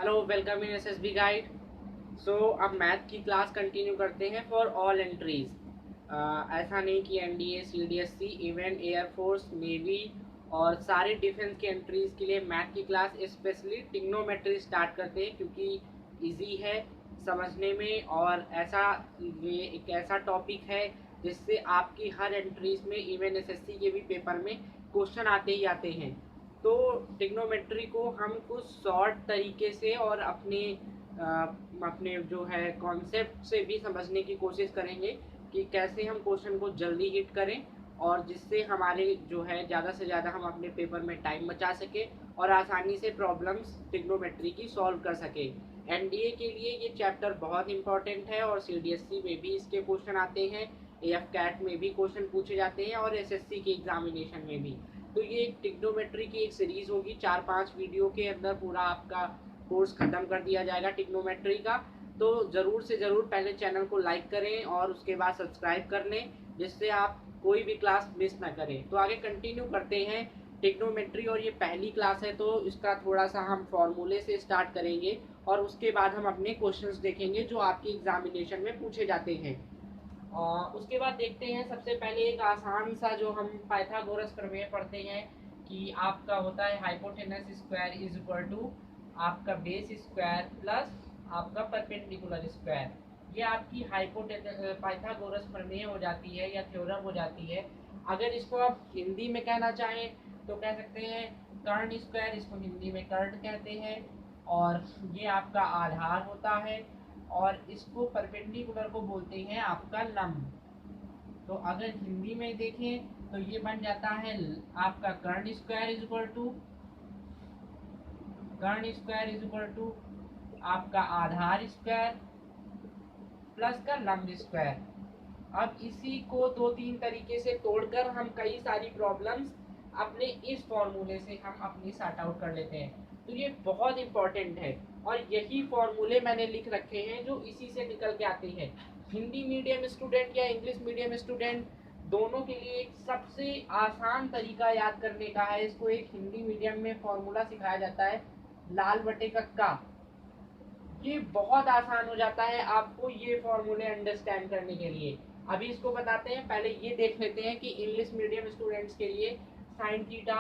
Hello, welcome in SSB guide. So अब math की class continue करते हैं फॉर ऑल एंट्रीज। ऐसा नहीं कि NDA, CDSC, even air force, navy और सारे डिफेंस के एंट्रीज के लिए मैथ की क्लास स्पेशली ट्रिग्नोमेट्री स्टार्ट करते हैं क्योंकि इजी है समझने में और ये एक ऐसा टॉपिक है जिससे आपकी हर एंट्रीज में इवन एसएससी के भी पेपर में क्वेश्चन आते ही आते हैं। तो टिग्नोमेट्री को हम कुछ शॉर्ट तरीके से और अपने जो है कॉन्सेप्ट से भी समझने की कोशिश करेंगे कि कैसे हम क्वेश्चन को जल्दी हिट करें और जिससे हमारे जो है ज़्यादा से ज़्यादा हम अपने पेपर में टाइम बचा सके और आसानी से प्रॉब्लम्स टिग्नोमेट्री की सॉल्व कर सके। एनडीए के लिए ये चैप्टर बहुत इंपॉर्टेंट है और सीडीएससी में भी इसके क्वेश्चन आते हैं, एएफ कैट में भी क्वेश्चन पूछे जाते हैं और एसएससी के एग्जामिनेशन में भी। तो ये एक टिग्नोमेट्री की एक सीरीज होगी, 4-5 वीडियो के अंदर पूरा आपका कोर्स खत्म कर दिया जाएगा टिग्नोमेट्री का। तो ज़रूर से ज़रूर पहले चैनल को लाइक करें और उसके बाद सब्सक्राइब कर लें जिससे आप कोई भी क्लास मिस ना करें। तो आगे कंटिन्यू करते हैं टिग्नोमेट्री और ये पहली क्लास है तो इसका थोड़ा सा हम फॉर्मूले से स्टार्ट करेंगे और उसके बाद हम अपने क्वेश्चंस देखेंगे जो आपकी एग्जामिनेशन में पूछे जाते हैं। उसके बाद देखते हैं सबसे पहले एक आसान सा जो हम पाइथागोरस प्रमेय पढ़ते हैं कि आपका होता है hypotenuse square is equal to आपका बेस स्क्वायर प्लस आपका परपेंडिकुलर स्क्वायर। ये आपकी पाइथागोरस प्रमेय हो जाती है या थ्योरम हो जाती है। अगर इसको आप हिंदी में कहना चाहें तो कह सकते हैं कर्ण स्क्वायर, इसको हिंदी में कर्ण कहते हैं और ये आपका आधार होता है और इसको परपेंडिकुलर को बोलते हैं आपका लंब। तो अगर हिंदी में देखें तो ये बन जाता है आपका कर्ण स्क्वायर इज इक्वल टू आपका आधार स्क्वायर प्लस का लंब स्क्वायर। अब इसी को 2-3 तरीके से तोड़कर हम कई सारी प्रॉब्लम्स अपने इस फॉर्मूले से हम अपनी सॉर्ट आउट कर लेते हैं। तो ये बहुत इंपॉर्टेंट है और यही फॉर्मूले मैंने लिख रखे हैं जो इसी से निकल के आते हैं। हिंदी मीडियम स्टूडेंट या इंग्लिश मीडियम स्टूडेंट दोनों के लिए एक सबसे आसान तरीका याद करने का है। इसको एक हिंदी मीडियम में फॉर्मूला सिखाया जाता है लाल बटे कक्का। ये बहुत आसान हो जाता है आपको ये फॉर्मूले अंडरस्टैंड करने के लिए। अभी इसको बताते हैं, पहले ये देख लेते हैं कि इंग्लिश मीडियम स्टूडेंट्स के लिए साइन थीटा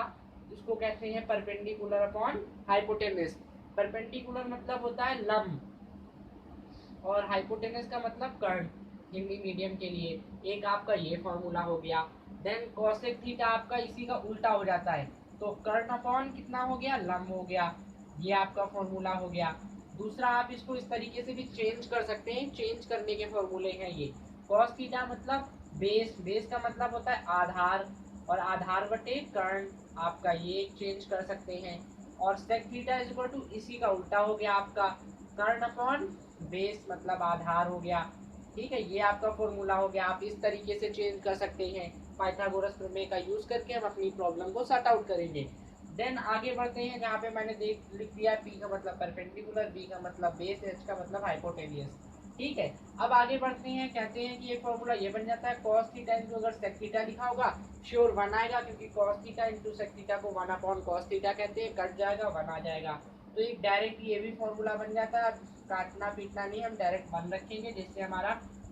इसको कहते हैं परपेंडिकुलर अपॉन हाइपोटेनस। परपेंडिकुलर मतलब होता है लंब और हाइपोटेनस का मतलब कर्ण हिंदी मीडियम के लिए। एक आपका ये फॉर्मूला हो गया। देन कॉसेक थीटा आपका इसी का उल्टा हो जाता है तो कर्ण अपॉन कितना हो गया, लंब हो गया। ये आपका फॉर्मूला हो गया। दूसरा आप इसको इस तरीके से भी चेंज कर सकते हैं, चेंज करने के फॉर्मूले हैं ये। कॉस थीटा मतलब बेस, बेस का मतलब होता है आधार और आधार बटे कर्ण, आपका ये चेंज कर सकते हैं। और sec theta is equal to इसी का उल्टा हो गया आपका कर्ण अपॉन बेस मतलब आधार हो गया। ठीक है, ये आपका फॉर्मूला हो गया। आप इस तरीके से चेंज कर सकते हैं। पाइथागोरस प्रमेय का यूज करके हम अपनी प्रॉब्लम को सॉर्ट आउट करेंगे। देन आगे बढ़ते हैं जहाँ पे मैंने लिख दिया पी का मतलब परपेंडिकुलर, बी का मतलब बेस, एच का मतलब हाइपोटेनियस। ठीक है, अब आगे बढ़ते हैं। कहते हैं कि ये फॉर्मूला ये बन जाता है कॉस थीटा इंटू, अगर सेक थीटा लिखा होगा श्योर 1 आएगा क्योंकि cos theta into sec theta को 1 अपॉन कॉस थीटा कहते हैं, कट जाएगा 1 आ जाएगा। तो एक डायरेक्ट ये भी फॉर्मूला बन जाता है। काटना पीटना नहीं, हम डायरेक्ट 1 रखेंगे जिससे हमारा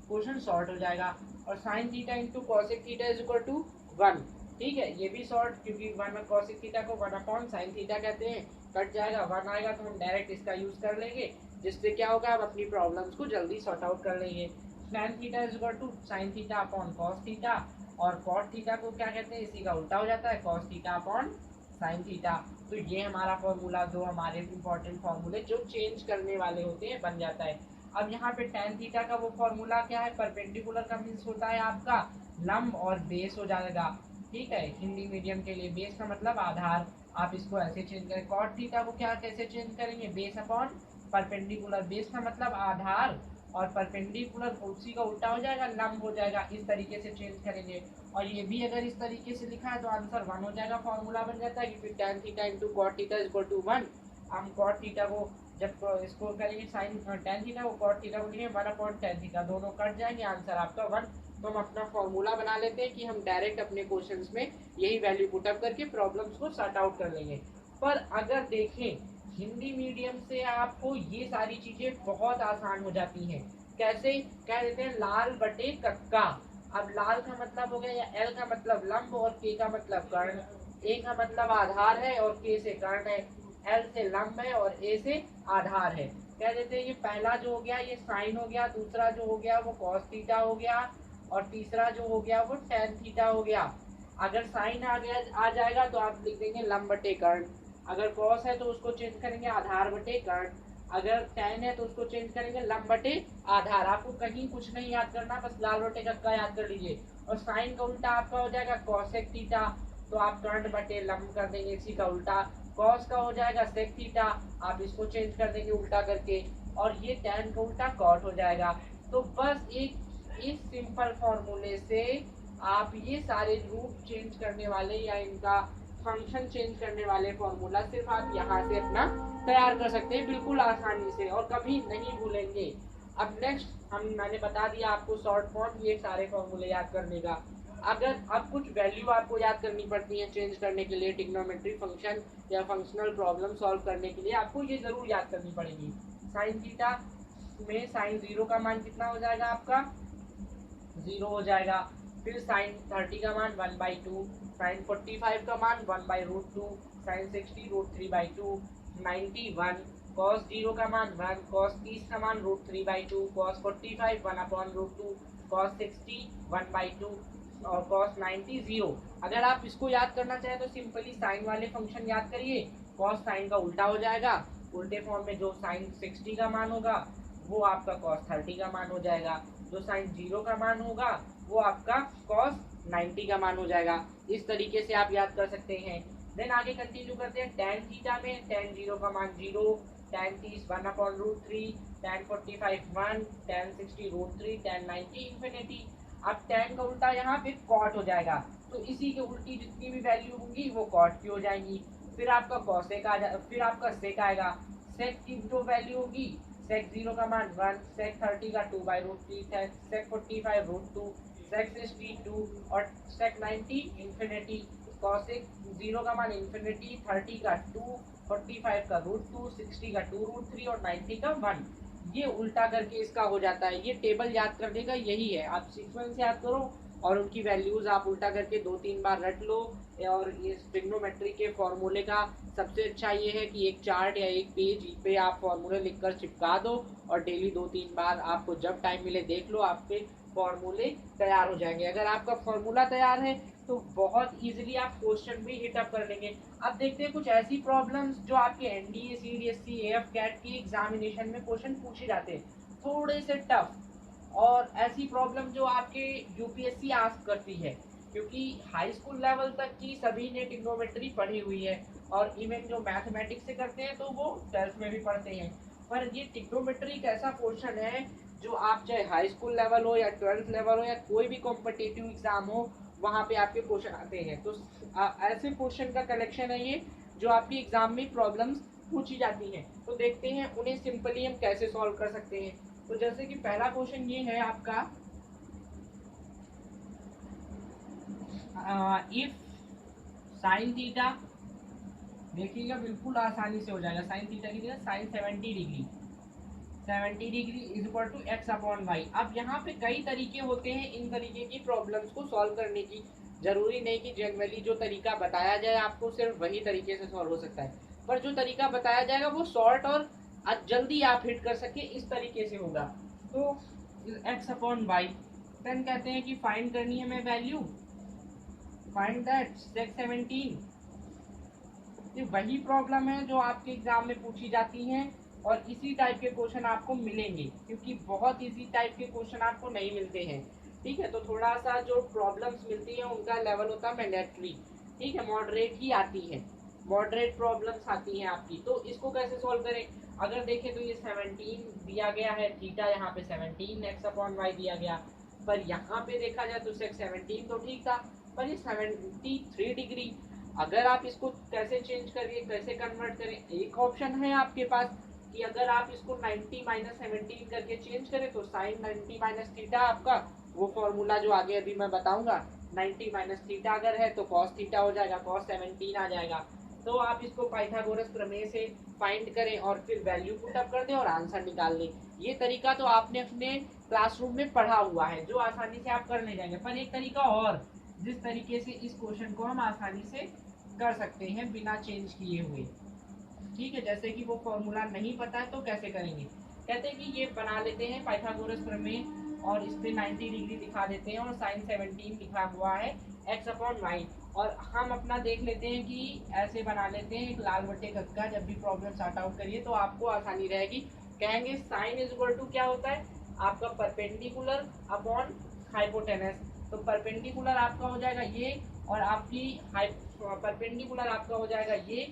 क्वेश्चन सॉर्ट हो जाएगा। और sine theta into cosec theta is equal to 1। ठीक है, ये भी शॉर्ट क्योंकि 1 कॉसेक थीटा को 1 अपॉन साइन थीटा कहते हैं, कट जाएगा 1 आएगा तो हम डायरेक्ट इसका यूज कर लेंगे जिससे क्या होगा, हम अपनी प्रॉब्लम्स को जल्दी सॉर्ट आउट कर लेंगे। tan theta is equal to sine theta upon cos theta और कॉट थीटा को क्या कहते हैं, इसी का उल्टा हो जाता है cos theta upon sine theta. तो ये हमारा फॉर्मूला, दो हमारे इंपॉर्टेंट फॉर्मूले जो चेंज करने वाले होते हैं, बन जाता है। अब यहाँ पे tan थीटा का वो फॉर्मूला क्या है, परपेंडिकुलर का मीन्स होता है आपका लंब और बेस हो जाएगा। ठीक है, हिंदी मीडियम के लिए बेस का मतलब आधार, आप इसको ऐसे चेंज करें। कॉट थीटा को क्या कैसे चेंज करेंगे, बेस अपॉन परपेंडिकुलर, बेस का मतलब आधार और परपेंडिकुलर उसी का उल्टा हो जाएगा, लंब हो जाएगा। इस तरीके से चेंज करेंगे और ये भी अगर इस तरीके से लिखा है तो आंसर 1 हो जाएगा। फॉर्मूला बन जाता है क्योंकि tan theta into cot theta is equal to 1। हम कॉट थीटा को जब इसको करेंगे साइन tan थीटा को, कॉट थीटा को लिखेंगे 1 अपॉन tan थीटा, दोनों कट जाएंगे, आंसर आपका 1। तो हम अपना फॉर्मूला बना लेते हैं कि हम डायरेक्ट अपने क्वेश्चंस में यही वैल्यू पुटअप करके प्रॉब्लम्स को सॉर्ट आउट कर लेंगे। पर अगर देखें हिंदी मीडियम से आपको ये सारी चीजें बहुत आसान हो जाती हैं। कैसे? कह देते हैं लाल बटे कक्का। अब लाल का मतलब हो गया, या एल का मतलब लंब और के का मतलब कर्ण। ए का मतलब आधार है और के से कर्ण है, एल से लंब है और ए से आधार है। कह देते हैं ये पहला जो हो गया ये साइन हो गया, दूसरा जो हो गया वो कॉस थीटा हो गया, और तीसरा जो हो गया वो टेन थीटा हो गया। अगर साइन आ गया आ जाएगा तो आप लिख देंगे लंब बटे कर्ण। अगर कॉस है तो उसको चेंज करेंगे आधार बटे कर्ण। अगर टेन है तो उसको चेंज करेंगे लंब बटे आधार। आपको कहीं कुछ नहीं याद करना, बस लाल बटे कक्का याद कर लीजिए। और साइन का उल्टा आपका हो जाएगा कॉसेक थीटा, तो आप कर्ण बटे लंब कर देंगे इसी का उल्टा। कॉस का हो जाएगा सेक थीटा, आप इसको चेंज कर देंगे उल्टा करके, और ये टैन का उल्टा कॉट हो जाएगा। तो बस एक इस सिंपल फॉर्मूले से आप ये सारे रूप चेंज करने वाले या इनका फंक्शन चेंज करने वाले फॉर्मूला सिर्फ आप यहाँ से अपना तैयार कर सकते हैं बिल्कुल आसानी से, और कभी नहीं भूलेंगे। अब नेक्स्ट मैंने बता दिया आपको शॉर्ट फॉर्म ये सारे फॉर्मूले याद करने का। अगर अब कुछ वैल्यू आपको याद करनी पड़ती है चेंज करने के लिए, ट्रिग्नोमेट्री फंक्शन या फंक्शनल प्रॉब्लम सॉल्व करने के लिए आपको ये जरूर याद करनी पड़ेगी। साइन थीटा में साइन 0 का मान कितना हो जाएगा आपका? 0 हो जाएगा। फिर साइन 30 का मान 1/2, साइन 45 का मान 1/√2, साइन 60 √3/2, 91, कॉस 0 का मान 1, कॉस 30 का मान √3/2, कॉस 45 1/√2, कॉस 60 1/2, और कॉस 90 0। अगर आप इसको याद करना चाहें तो सिंपली साइन वाले फंक्शन याद करिए, कॉस साइन का उल्टा हो जाएगा, उल्टे फॉर्म में जो साइन 60 का मान होगा वो आपका कॉस 30 का मान हो जाएगा, जो साइन 0 का मान होगा वो आपका कॉस 90 का मान हो जाएगा। इस तरीके से आप याद कर सकते हैं। देन आगे कंटिन्यू करते हैं। tan थीटा में tan 0 का मान 0, tan 30 1/√3, tan 45 1, tan 60 √3, tan 90 infinity. अब tan का उल्टा यहाँ पे cot हो जाएगा, तो इसी के उल्टी जितनी भी वैल्यू होंगी वो cot की हो जाएंगी। फिर आपका cosec आ जाए, फिर आपका sec आएगा। sec की जो वैल्यू होगी, sec 0 का मान 1, sec 30 का 2/√3, sec 45 √2, sec 60 2, और sec 90 इंफिनिटी। cosec 0 का मान इंफिनिटी, 30 का 2, 45 का √2, 60 का 2√3 और 90 का 1। ये उल्टा करके इसका हो जाता है। ये टेबल याद करने का यही है, आप सीक्वेंस याद करो और उनकी वैल्यूज आप उल्टा करके 2-3 बार रट लो। और इस ट्रिग्नोमेट्री के फॉर्मूले का सबसे अच्छा ये है कि एक चार्ट या एक पेज पे आप फॉर्मूले लिखकर चिपका दो, और डेली 2-3 बार आपको जब टाइम मिले देख लो, आपके फॉर्मूले तैयार हो जाएंगे। अगर आपका फॉर्मूला तैयार है तो बहुत इजीली आप क्वेश्चन भी हिट अप कर लेंगे। अब देखते हैं कुछ ऐसी प्रॉब्लम्स जो आपके एनडीए सीडीएससी एएफ कैट की एग्जामिनेशन में क्वेश्चन पूछे जाते हैं, थोड़े से टफ, और ऐसी प्रॉब्लम जो आपके यूपीएससी आस्क करती है, क्योंकि हाई स्कूल लेवल तक की सभी ने ट्रिग्नोमेट्री पढ़ी हुई है, और इवन जो मैथमेटिक्स से करते हैं तो वो 12th में भी पढ़ते हैं। पर ये ट्रिग्नोमेट्री एक ऐसा क्वेश्चन है जो आप चाहे हाई स्कूल लेवल हो या 12th लेवल हो या कोई भी कॉम्पिटिटिव एग्जाम हो, वहाँ पे आपके क्वेश्चन आते हैं। तो ऐसे क्वेश्चन का कलेक्शन है ये जो आपकी एग्जाम में प्रॉब्लम्स पूछी जाती हैं। तो देखते हैं उन्हें सिंपली हम कैसे सॉल्व कर सकते हैं। तो जैसे कि पहला क्वेश्चन ये है आपका, इफ साइन थीटा, देखिएगा बिल्कुल आसानी से हो जाएगा। साइन थीटा की जगह sine 70 degree, 70 degree is equal to x/y। अब यहाँ पे कई तरीके होते हैं इन तरीके की प्रॉब्लम्स को सॉल्व करने की। जरूरी नहीं कि जनरली जो तरीका बताया जाए आपको सिर्फ वही तरीके से सॉल्व हो सकता है, पर जो तरीका बताया जाएगा वो शॉर्ट और जल्दी आप हिट कर सके इस तरीके से होगा। तो x/y, देन कहते हैं कि फाइंड करनी है मैं वैल्यू, फाइंड दैट sec 17। ये वही प्रॉब्लम है जो आपके एग्जाम में पूछी जाती हैं, और इसी टाइप के क्वेश्चन आपको मिलेंगे, क्योंकि बहुत इजी टाइप के क्वेश्चन आपको नहीं मिलते हैं। ठीक है, तो थोड़ा सा जो प्रॉब्लम्स मिलती है उनका लेवल होता है मैंडेटरी। ठीक है, मॉडरेट ही आती है, मॉडरेट प्रॉब्लम्स आती हैं आपकी। तो इसको कैसे सॉल्व करें? अगर देखें तो ये 17 दिया गया है, थीटा यहाँ पे 17 x/y दिया गया, पर यहाँ पे देखा जाए तो sec 17 तो ठीक था, पर ये 73 डिग्री। अगर आप इसको कैसे चेंज करिए, कैसे कन्वर्ट करें, एक ऑप्शन है आपके पास कि अगर आप इसको 90 - 17 करके चेंज करें तो साइन 90 - थीटा आपका वो फॉर्मूला जो आगे अभी मैं बताऊंगा, 90 - थीटा अगर है तो कॉस थीटा हो जाएगा, कॉस 17 आ जाएगा। तो आप इसको पाइथागोरस प्रमेय से फाइंड करें और फिर वैल्यू पुट अप कर दें और आंसर निकाल लें। ये तरीका तो आपने अपने क्लासरूम में पढ़ा हुआ है, जो आसानी से आप कर ले जाएंगे। पर एक तरीका और, जिस तरीके से इस क्वेश्चन को हम आसानी से कर सकते हैं बिना चेंज किए हुए, ठीक है। जैसे कि वो फॉर्मूला नहीं पता है तो कैसे करेंगे, कहते हैं कि ये बना लेते हैं पाइथागोरस प्रमेय और इस पे 90 डिग्री दिखा देते हैं और साइन 17 लिखा हुआ है x अपॉन वाई। और हम अपना देख लेते हैं कि ऐसे बना लेते हैं एक लाल बट्टे का, जब भी प्रॉब्लम सॉर्ट आउट करिए तो आपको आसानी रहेगी। कहेंगे साइन इज इक्वल टू क्या होता है आपका परपेंडिकुलर अपॉन हाइपोटेनस। तो परपेंडिकुलर आपका हो जाएगा ये और आपकी परपेंडिकुलर आपका हो जाएगा ये,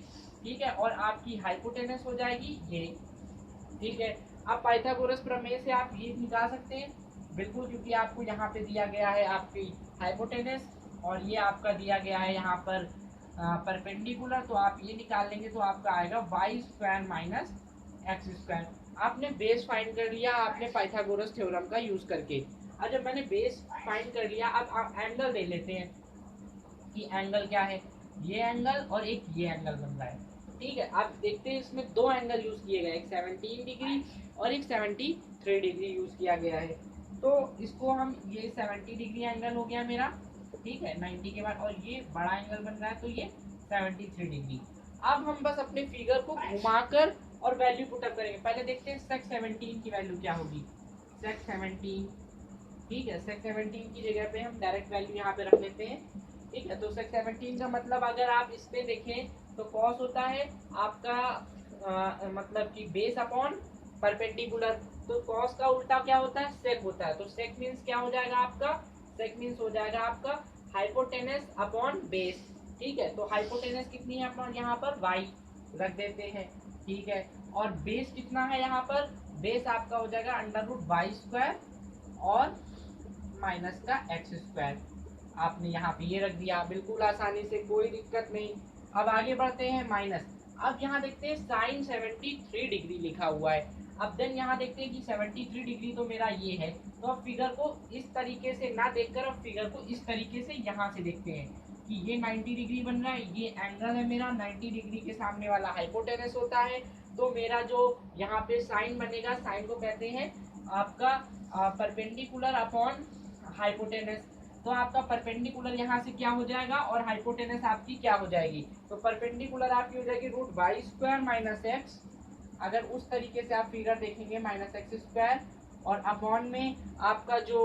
ठीक है, और आपकी हाइपोटेनस हो जाएगी ये, ठीक है। अब पाइथागोरस प्रमेय से आप ये निकाल सकते हैं बिल्कुल, क्योंकि आपको यहाँ पे दिया गया है आपकी हाइपोटेनस और ये आपका दिया गया है यहाँ पर परपेंडिकुलर, तो आप ये निकाल लेंगे तो आपका आएगा Y square minus X square. आपने बेस फाइंड कर लिया आपने पाइथागोरस थ्योरम का यूज करके। अब जब मैंने बेस फाइंड कर लिया, अब आप एंगल ले लेते हैं कि एंगल क्या है, ये एंगल और एक ये एंगल बन रहा है, ठीक है। आप देखते हैं इसमें दो एंगल यूज किए गए, एक 17 डिग्री और एक 73 डिग्री यूज किया गया है। तो इसको हम, ये 70 डिग्री एंगल हो गया मेरा, ठीक है, 90 के बाद, और ये बड़ा एंगल बन रहा है तो ये 73 डिग्री। अब हम बस अपने फिगर को घुमाकर और वैल्यू पुट अप करेंगे। पहले देखते हैं सेक 17 की वैल्यू क्या होगी। सेक 17, ठीक है, सेक 17 की जगह पे हम डायरेक्ट वैल्यू यहाँ पे रख लेते हैं, ठीक है। तो सेक 17 का मतलब अगर आप इस पे देखें तो कॉस होता है आपका मतलब कि बेस अपॉन परपेंडिकुलर। तो कॉस का उल्टा क्या होता है, सेक होता है। तो सेक मीन्स क्या हो जाएगा आपका, सेक मीन्स हो जाएगा आपका हाइपोटेनस अपॉन बेस, ठीक है। तो हाइपोटेनस कितनी है अपना यहाँ पर वाई रख देते हैं, ठीक है। और बेस कितना है यहाँ पर, बेस आपका हो जाएगा अंडर रूट वाई स्क्वायर और माइनस का एक्स स्क्वायर। आपने यहाँ पे ये रख दिया बिल्कुल आसानी से, कोई दिक्कत नहीं। अब आगे बढ़ते हैं माइनस। अब यहाँ देखते हैं साइन 73 डिग्री लिखा हुआ है। अब देन यहाँ देखते हैं कि 73 डिग्री तो मेरा ये है, तो अब फिगर को इस तरीके से ना देखकर अब फिगर को इस तरीके से यहाँ से देखते हैं कि ये 90 डिग्री बन रहा है, ये एंगल है मेरा 90 डिग्री के सामने वाला हाइपोटेनस होता है। तो मेरा जो यहाँ पे साइन बनेगा, साइन को कहते हैं आपका परपेंडिकुलर अपॉन हाइपोटेनस। तो आपका परपेंडिकुलर यहाँ से क्या हो जाएगा और हाइपोटेनस आपकी क्या हो जाएगी, तो परपेंडिकुलर आपकी हो जाएगी root Y square minus X. अगर उस तरीके से आप फिगर देखेंगे माइनस एक्स स्क्वायर, और अपॉन में आपका जो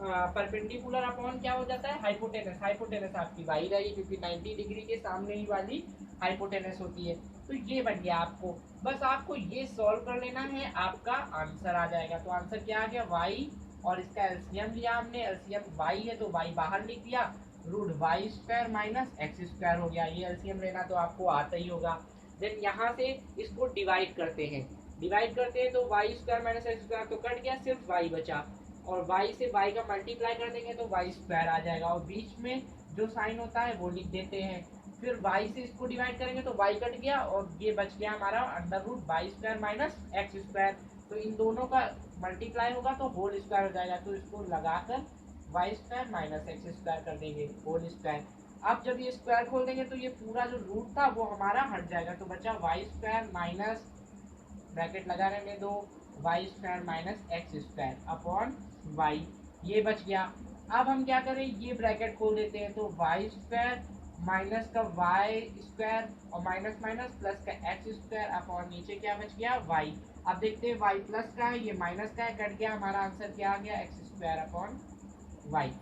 परपेंडिकुलर अपॉन क्या हो जाता है हाइपोटेनस, हाइपोटेनस आपकी वाई रहेगी क्योंकि 90 डिग्री के सामने ही वाली हाइपोटेनस होती है। तो ये बन गया आपको, बस आपको ये सॉल्व कर लेना है, आपका आंसर आ जाएगा। तो आंसर क्या आ गया, वाई और इसका एलसीएम लिया हमने, एलसीएम वाई है तो वाई बाहर लिख दिया, root Y square minus X square हो गया। ये एलसीएम लेना तो आपको आता ही होगा। देन यहाँ से इसको डिवाइड करते हैं, डिवाइड करते हैं तो Y square minus X square तो कट गया, सिर्फ वाई बचा, और वाई से वाई का मल्टीप्लाई कर देंगे तो वाई स्क्वायर आ जाएगा, और बीच में जो साइन होता है वो लिख देते हैं। फिर वाई से इसको डिवाइड करेंगे तो वाई कट गया और ये बच गया हमारा under root Y square minus X square. तो इन दोनों का मल्टीप्लाई होगा तो होल स्क्वायर हो जाएगा, तो इसको लगाकर Y square minus X square कर देंगे होल स्क्वायर। अब जब ये स्क्वायर खोल देंगे तो ये पूरा जो रूट था वो हमारा हट जाएगा, तो बचा वाई स्क्वायर माइनस, ब्रैकेट लगा रहने दो, Y square minus X square upon Y, ये बच गया। अब हम क्या करें, ये ब्रैकेट खोल देते हैं तो वाई स्क्वायर माइनस का वाई स्क्वायर और माइनस माइनस प्लस का एक्स स्क्वायर अपॉन नीचे क्या बच गया वाई। अब देखते हैं वाई प्लस का है, ये माइनस का है, कट गया, हमारा आंसर क्या आ गया एक्स स्क्वायर अपॉन वाई।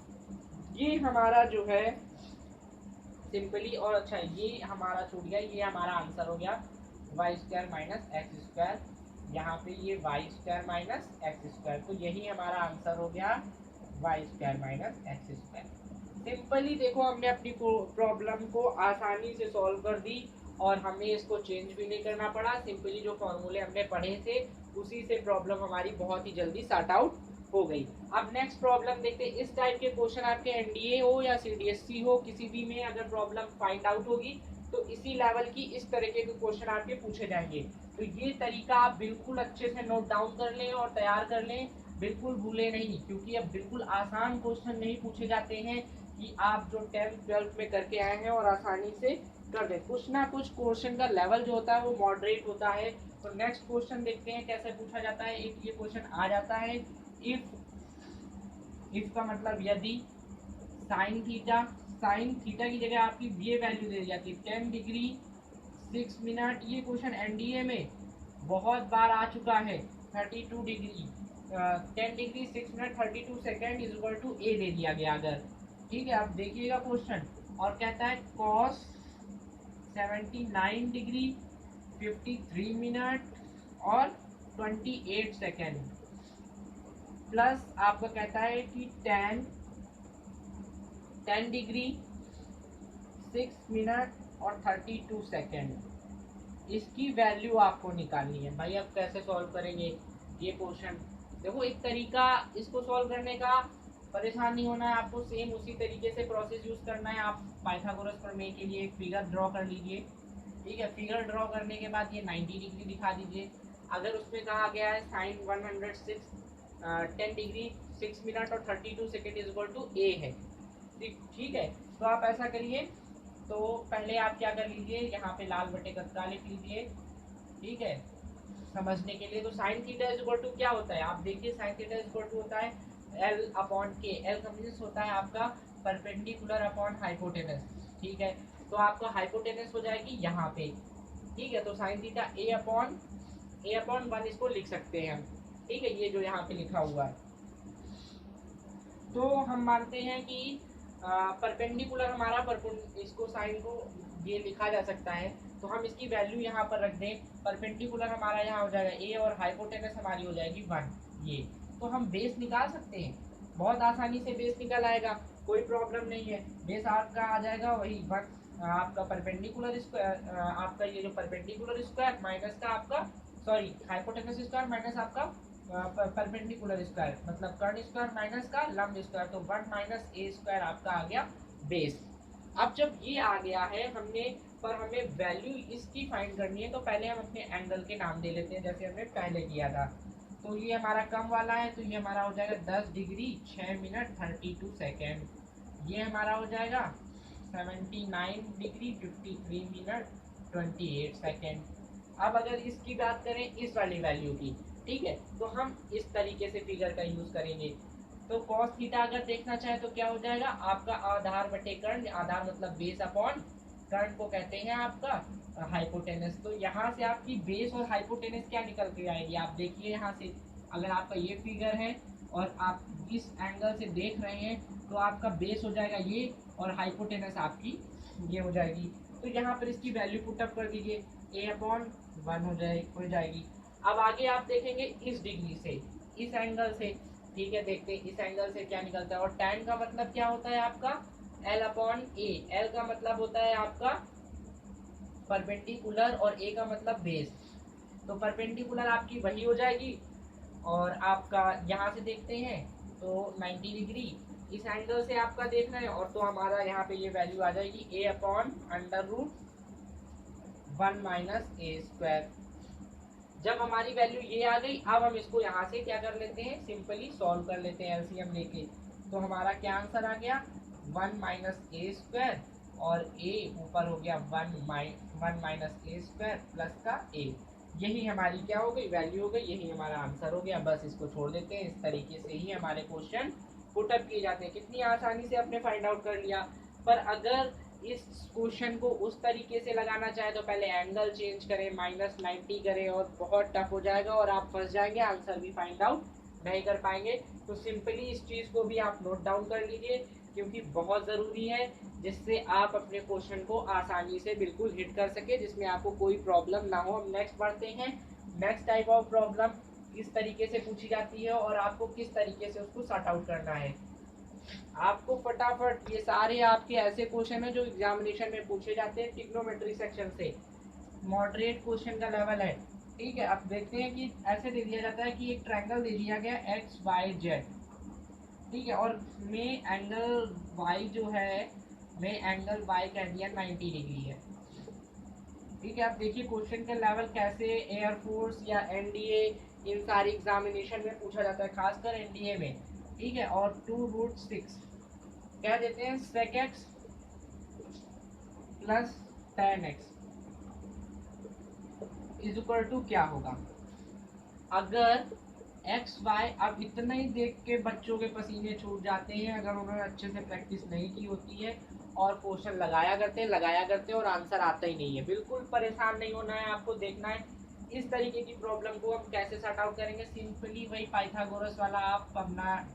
ये हमारा जो है सिंपली, और अच्छा ये हमारा छूट गया, ये हमारा आंसर हो गया Y square minus X square, यहाँ पे ये Y square minus X square, तो यही हमारा आंसर हो गया Y square minus X square. Simply देखो हमने अपनी प्रॉब्लम को आसानी से सॉल्व कर दी और हमें इसको चेंज भी नहीं करना पड़ा। सिंपली जो फॉर्मूले हमने पढ़े थे उसी से प्रॉब्लम हमारी बहुत ही जल्दी सॉर्ट आउट हो गई। अब नेक्स्ट प्रॉब्लम देखते हैं। इस टाइप के क्वेश्चन आपके एनडीए हो या सीडीएससी हो, किसी भी में अगर प्रॉब्लम फाइंड आउट होगी तो इसी लेवल की इस तरीके के क्वेश्चन आपके पूछे जाएंगे। तो ये तरीका आप बिल्कुल अच्छे से नोट डाउन कर लें और तैयार कर लें, बिल्कुल भूले नहीं, क्योंकि अब बिल्कुल आसान क्वेश्चन नहीं पूछे जाते हैं कि आप जो 10th 12th में करके आए हैं और आसानी से कर दे। कुछ ना कुछ क्वेश्चन का लेवल जो होता है वो मॉडरेट होता है। तो नेक्स्ट क्वेश्चन देखते हैं कैसे पूछा जाता है। एक ये क्वेश्चन आ जाता है, इफ का मतलब यदि साइन थीटा की जगह आपकी ये वैल्यू दे दी जाती है 10 डिग्री 6 मिनट। ये क्वेश्चन एनडीए में बहुत बार आ चुका है। 32 degree 10 degree 6 minute 32 second is equal to A दे दिया गया अगर, ठीक है। आप देखिएगा क्वेश्चन, और कहता है कॉस 79 डिग्री 53 मिनट और 28 सेकेंड प्लस आपका कहता है कि 10 डिग्री 6 मिनट और 32 सेकेंड। इसकी वैल्यू आपको निकालनी है भाई। अब कैसे सॉल्व करेंगे ये क्वेश्चन? देखो एक तरीका इसको सॉल्व करने का, परेशान नहीं होना है आपको, सेम उसी तरीके से प्रोसेस यूज करना है। आप पाइथागोरस प्रमेय के लिए एक फिगर ड्रॉ कर लीजिए, ठीक है। फिगर ड्रॉ करने के बाद ये 90 डिग्री दिखा दीजिए। अगर उसमें कहा गया है साइन 106 10 डिग्री 6 मिनट और 32 सेकेंड इज इक्वल टू ए है, ठीक है। तो आप ऐसा करिए, तो पहले आप क्या कर लीजिए, यहाँ पे लाल बटे कत्ता लिख लीजिए, ठीक है, समझने के लिए। तो sine theta is equal to क्या होता है, आप देखिए sine theta is equal to होता है एल अपॉन के। एल का मीन्स होता है आपका परपेंडिकुलर अपॉन हाइपोटेनस, ठीक है। तो आपका हाइपोटेनस हो जाएगी यहाँ पे, ठीक है। तो साइन थीटा ए अपॉन 1 इसको लिख सकते हैं हम, ठीक है। ये जो यहाँ पे लिखा हुआ है, तो हम मानते हैं कि परपेंडिकुलर हमारा इसको साइन को ये लिखा जा सकता है। तो हम इसकी वैल्यू यहाँ पर रख दें। परपेंडिकुलर हमारा यहाँ हो जाएगा ए और हाइपोटेनस हमारी हो जाएगी 1। ये तो हम बेस निकाल सकते हैं, बहुत आसानी से बेस निकल आएगा, कोई प्रॉब्लम नहीं है। बेस आपका आ जाएगा वही 1, आपका परपेंडिकुलर स्क्वायर, आपका ये जो परपेंडिकुलर स्क्वायर माइनस का आपका सॉरी हाइपोटेनस स्क्वायर माइनस आपका परपेंडिकुलर स्क्वायर, मतलब कर्ण स्क्वायर माइनस का लंब स्क्वायर। तो 1 माइनस ए स्क्वायर आपका आ गया बेस। अब जब ये आ गया है हमने, पर हमें वैल्यू इसकी फाइंड करनी है, तो पहले हम अपने एंगल के नाम दे लेते हैं जैसे हमने पहले किया था। तो ये हमारा कम वाला है, तो ये हमारा हो जाएगा 10 डिग्री 6 मिनट 32 सेकेंड। ये हमारा हो जाएगा 79 डिग्री 53 मिनट 28 सेकेंड। अब अगर इसकी बात करें इस वाली वैल्यू की, ठीक है, तो हम इस तरीके से फिगर का यूज करेंगे। तो cos थीटा अगर देखना चाहे तो क्या हो जाएगा आपका आधार बटे कर्ण, आधार मतलब बेस अपॉन कर्ण को कहते हैं आपका हाइपोटेनस। तो यहाँ से आपकी बेस और हाइपोटेनस क्या निकल के आएगी, आप देखिए यहाँ से। अगर आपका ये फिगर है और आप इस एंगल से देख रहे हैं, तो आपका बेस हो जाएगा ये और हाइपोटेनस आपकी ये हो जाएगी। तो यहाँ पर इसकी वैल्यू पुटअप कर दीजिए, ए अपॉन 1 हो जाएगी। अब आगे आप देखेंगे इस डिग्री से, इस एंगल से, ठीक है। देखते हैं इस एंगल से क्या निकलता है। और tan का मतलब क्या होता है आपका L अपॉन ए। L का मतलब होता है आपका परपेंडिकुलर और A का मतलब बेस। तो परपेंडिकुलर आपकी वही हो जाएगी, और आपका यहाँ से देखते हैं तो 90 डिग्री इस एंगल से आपका देखना है, और तो हमारा यहाँ पे ये वैल्यू आ जाएगी a upon under root 1 minus A square. जब हमारी वैल्यू ये आ गई, अब हम इसको यहाँ से क्या कर लेते हैं, सिंपली सॉल्व कर लेते हैं एलसीएम लेके। तो हमारा क्या आंसर आ गया 1 माइनस ए स्क्वायर, और a ऊपर हो गया 1 माइनस ए स्क्वायर प्लस का a। यही हमारी क्या हो गई वैल्यू हो गई, यही हमारा आंसर हो गया। बस इसको छोड़ देते हैं। इस तरीके से ही हमारे क्वेश्चन पुटअप किए जाते हैं। कितनी आसानी से आपने फाइंड आउट कर लिया। पर अगर इस क्वेश्चन को उस तरीके से लगाना चाहे तो पहले एंगल चेंज करें, -90 करें, और बहुत टफ हो जाएगा और आप फंस जाएंगे, आंसर भी फाइंड आउट नहीं कर पाएंगे। तो सिंपली इस चीज़ को भी आप नोट डाउन कर लीजिए, क्योंकि बहुत ज़रूरी है, जिससे आप अपने क्वेश्चन को आसानी से बिल्कुल हिट कर सके, जिसमें आपको कोई प्रॉब्लम ना हो। हम नेक्स्ट बढ़ते हैं। नेक्स्ट टाइप ऑफ प्रॉब्लम किस तरीके से पूछी जाती है और आपको किस तरीके से उसको सॉर्ट आउट करना है। आपको फटाफट, ये सारे आपके ऐसे क्वेश्चन हैं जो एग्जामिनेशन में पूछे जाते हैं ट्रिग्नोमेट्री सेक्शन से। मॉडरेट क्वेश्चन का लेवल है, ठीक है। अब देखते हैं कि ऐसे दे दिया जाता है कि एक ट्रायंगल दे दिया गया एक्स वाई जेड, ठीक है, और में एंगल वाई जो है, में एंगल वाई कह दिया 90 डिग्री है, ठीक है। आप देखिए क्वेश्चन का लेवल कैसे एयरफोर्स या एनडीए इन सारी एग्जामिनेशन में पूछा जाता है, खासकर एनडीए में, ठीक है। और 2√6 क्या देते हैं, sec x plus tan x is equal to क्या होगा। अगर एक्स वाई, अब इतना ही देख के बच्चों के पसीने छूट जाते हैं अगर उन्होंने अच्छे से प्रैक्टिस नहीं की होती है और क्वेश्चन लगाया करते और आंसर आता ही नहीं है। बिल्कुल परेशान नहीं होना है, आपको देखना है इस तरीके की प्रॉब्लम को हम कैसे सॉर्ट आउट करेंगे। सिंपली वही पाइथागोरस वाला आप अपना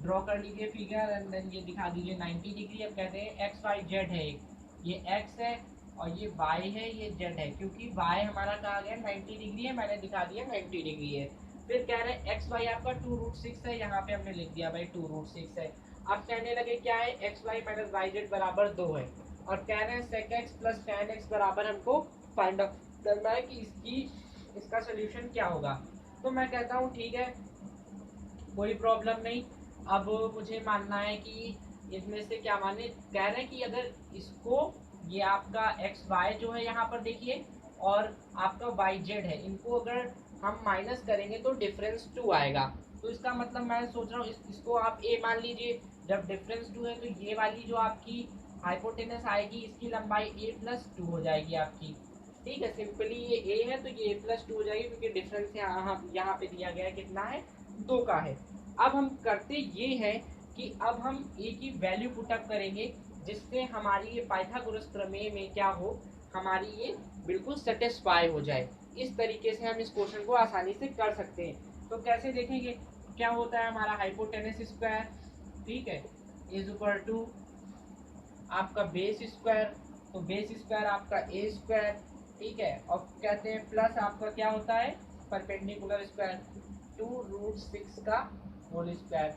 ड्रॉ कर लीजिए फिगर एंड देन ये दिखा दीजिए 90 डिग्री। अब कहते हैं एक्स वाई जेड है, ये एक्स है और ये y है, ये z है। क्योंकि y हमारा कहा गया 90 डिग्री है, मैंने दिखा दिया 90 डिग्री है। फिर कह रहे हैं एक्स वाई आपका 2√6 है, यहाँ पे हमने लिख दिया भाई 2√6 है। अब कहने लगे क्या है, X Y minus Y Z बराबर 2 है और कह रहे हैं sec X plus tan X बराबर हमको फाइंड आउट करना है कि इसका सोल्यूशन क्या होगा। तो मैं कहता हूँ ठीक है, कोई प्रॉब्लम नहीं। अब मुझे मानना है कि इसमें से क्या माने, कह रहे हैं कि अगर इसको, ये आपका एक्स वाई जो है यहाँ पर देखिए और आपका वाई जेड है, इनको अगर हम माइनस करेंगे तो डिफरेंस 2 आएगा। तो इसका मतलब मैं सोच रहा हूँ इसको आप ए मान लीजिए। जब डिफरेंस 2 है तो ये वाली जो आपकी हाइपोटेनस आएगी इसकी लंबाई a+2 हो जाएगी आपकी। ठीक है, सिंपली ये a है तो ये a+2 हो जाएगी क्योंकि डिफरेंस यहाँ पे दिया गया है कितना है, 2 का है। अब हम करते ये है कि अब हम a की वैल्यू पुटअप करेंगे जिससे हमारी ये पाइथागोरस प्रमेय में क्या हो, हमारी ये बिल्कुल सेटिस्फाई हो जाए। इस तरीके से हम इस क्वेश्चन को आसानी से कर सकते हैं। तो कैसे देखेंगे, क्या होता है हमारा हाइपोटेनस स्क्वायर, ठीक है, इज इक्वल टू आपका बेस स्क्वायर, तो बेस स्क्वायर आपका ए स्क्वायर, ठीक है, और कहते हैं प्लस आपका क्या होता है परपेंडिकुलर स्क्वायर 2√6 का होल स्क्वायर,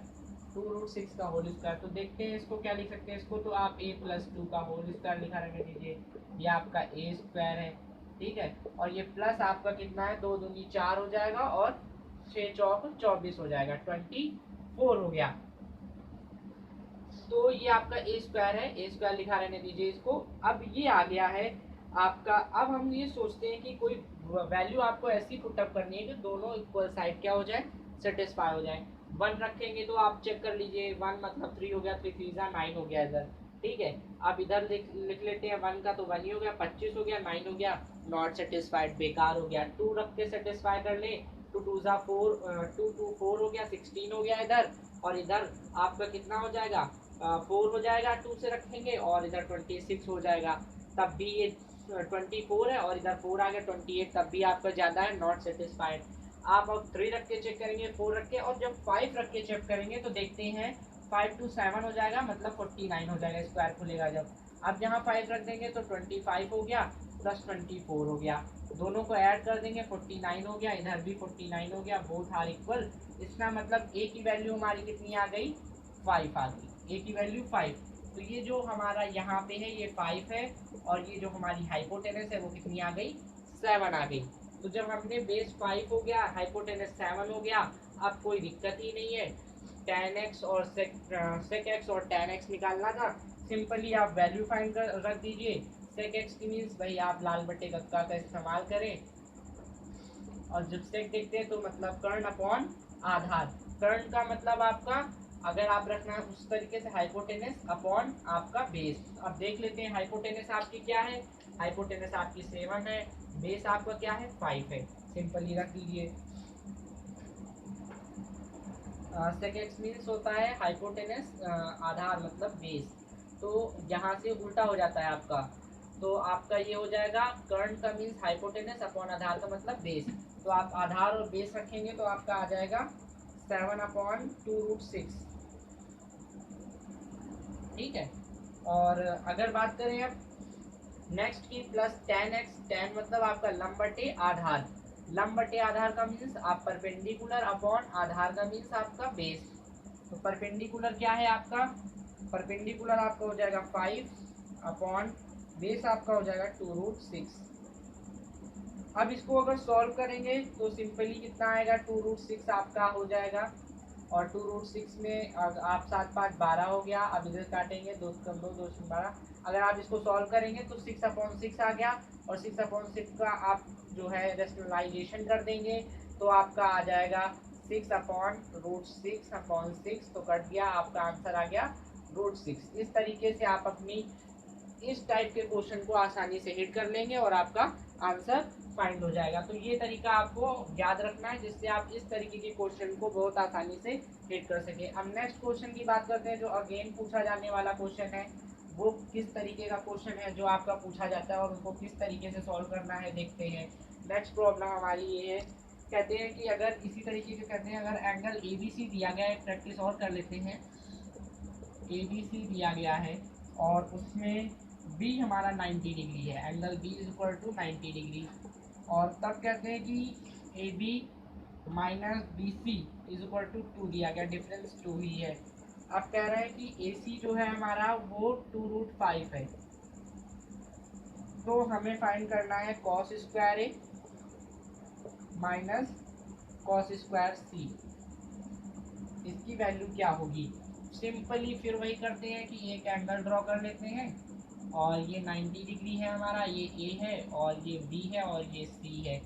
2√6 का होल स्क्वायर। तो देखते हैं इसको क्या लिख सकते हैं, इसको तो आप a+2 का होल स्क्वायर लिखा रहने दीजिए, ये आपका ए स्क्वायर है, ठीक है, और ये प्लस आपका कितना है 2 दूनी 4 हो जाएगा और 6 चौक 24 हो जाएगा, 24 हो गया। तो ये आपका ए स्क्वायर है, ए स्क्वायर लिखा रहने दीजिए इसको। अब ये आ गया है आपका, अब हम ये सोचते हैं कि कोई वैल्यू आपको ऐसी पुटअप करनी है कि दोनों इक्वल साइड क्या हो जाए, सेटिस्फाई हो जाए। 1 रखेंगे तो आप चेक कर लीजिए, 1 मतलब 3 हो गया, 3 3 9 हो गया इधर, ठीक है। अब इधर लिख लेते हैं 1 का, तो 1 ही हो गया, 25 हो गया, 9 हो गया, नॉट सेटिस्फाइड बेकार हो गया। 2 रख के सेटिस्फाई कर ले, 2 2 4, 2 2 4 हो गया, 16 हो गया इधर, और इधर आपका कितना हो जाएगा 4 हो जाएगा 2 से रखेंगे, और इधर 26 हो जाएगा, तब भी ये 24 है और इधर 4 आ गया 28, तब भी आपका ज़्यादा है, नॉट सेटिस्फाइड। आप अब 3 रख के चेक करेंगे, 4 रख के, और जब 5 रख के चेक करेंगे तो देखते हैं 5 2 7 हो जाएगा, मतलब 49 हो जाएगा, स्क्वायर खुलेगा जब। अब यहाँ 5 रख देंगे तो 25 हो गया प्लस 24 हो गया, दोनों को ऐड कर देंगे 49 हो गया, इधर भी 49 हो गया, बोथ आर इक्वल। इसका मतलब ए की वैल्यू हमारी कितनी आ गई, 5 आ गई, ए की वैल्यू 5। तो ये जो हमारा यहाँ पे है ये 5 है, और ये जो हमारी हाइपोटेनस है वो कितनी आ गई, 7 आ गई। तो जब हमने बेस 5 हो गया, हाइपोटेनस 7 हो गया, अब कोई दिक्कत ही नहीं है। tan x और sec x और tan x निकालना था, सिंपली आप वैल्यू फाइंड कर रख दीजिए। sec x की मीन्स भाई आप लाल बट्टे गक्का का इस्तेमाल करें, और जब sec देखते हैं तो मतलब कर्ण अपॉन आधार। कर्ण का मतलब आपका, अगर आप रखना है उस तरीके से, हाइपोटेनस अपॉन आपका बेस। अब देख लेते हैं हाइपोटेनस आपकी क्या है, हाइपोटेनस आपकी 7 है, बेस आपका क्या है 5 है, सिंपली रख दीजिए। sec x मीन्स होता है हाइपोटेनस आधार मतलब बेस, तो यहाँ से उल्टा हो जाता है आपका, तो आपका ये हो जाएगा कर्ण का मीन्स हाइपोटेनस अपॉन आधार का मतलब बेस। तो आप आधार और बेस रखेंगे तो आपका आ जाएगा 7/2√6, ठीक है। और अगर बात करें अब नेक्स्ट की प्लस tan x, tan मतलब आपका लंब बटे आधार, लंब बटे आधार का मीन्स आप परपेंडिकुलर अपॉन आधार का मीन्स आपका बेस। तो परपेंडिकुलर क्या है आपका, परपेंडिकुलर आपका हो जाएगा 5 अपॉन बेस आपका हो जाएगा 2√6। अब इसको अगर सॉल्व करेंगे तो सिंपली कितना आएगा, 2√6 आपका हो जाएगा, और 2√6 में आप 7 5 12 हो गया। अब इधर काटेंगे, 2 कम 2 2 12, अगर आप इसको सॉल्व करेंगे तो 6/6 आ गया, और 6/6 का आप जो है रेशनलाइजेशन कर देंगे तो आपका आ जाएगा 6/√6/6, तो कट गया, आपका आंसर आ गया √6। इस तरीके से आप अपनी इस टाइप के क्वेश्चन को आसानी से हिट कर लेंगे और आपका आंसर फाइंड हो जाएगा। तो ये तरीका आपको याद रखना है, जिससे आप इस तरीके के क्वेश्चन को बहुत आसानी से हिट कर सके। अब नेक्स्ट क्वेश्चन की बात करते हैं, जो अगेन पूछा जाने वाला क्वेश्चन है। वो किस तरीके का क्वेश्चन है जो आपका पूछा जाता है और उनको किस तरीके से सॉल्व करना है, देखते हैं। नेक्स्ट प्रॉब्लम हमारी ये है, कहते हैं कि अगर इसी तरीके से कहते हैं, अगर एंगल ABC दिया गया है, प्रैक्टिस और कर लेते हैं। ABC दिया गया है और उसमें B हमारा 90 डिग्री है, angle B is equal to 90 degree. और तब कहते हैं कि AB minus BC is equal to 2 दिया गया, डिफरेंस 2 ही है। अब कह रहे हैं कि AC जो है हमारा वो 2√5 है, तो हमें फाइंड करना है cos square A minus cos square C। इसकी वैल्यू क्या होगी? सिंपली फिर वही करते हैं कि एक एंगल ड्रॉ कर लेते हैं, और ये 90 डिग्री है हमारा, ये A है और ये B है और ये C है।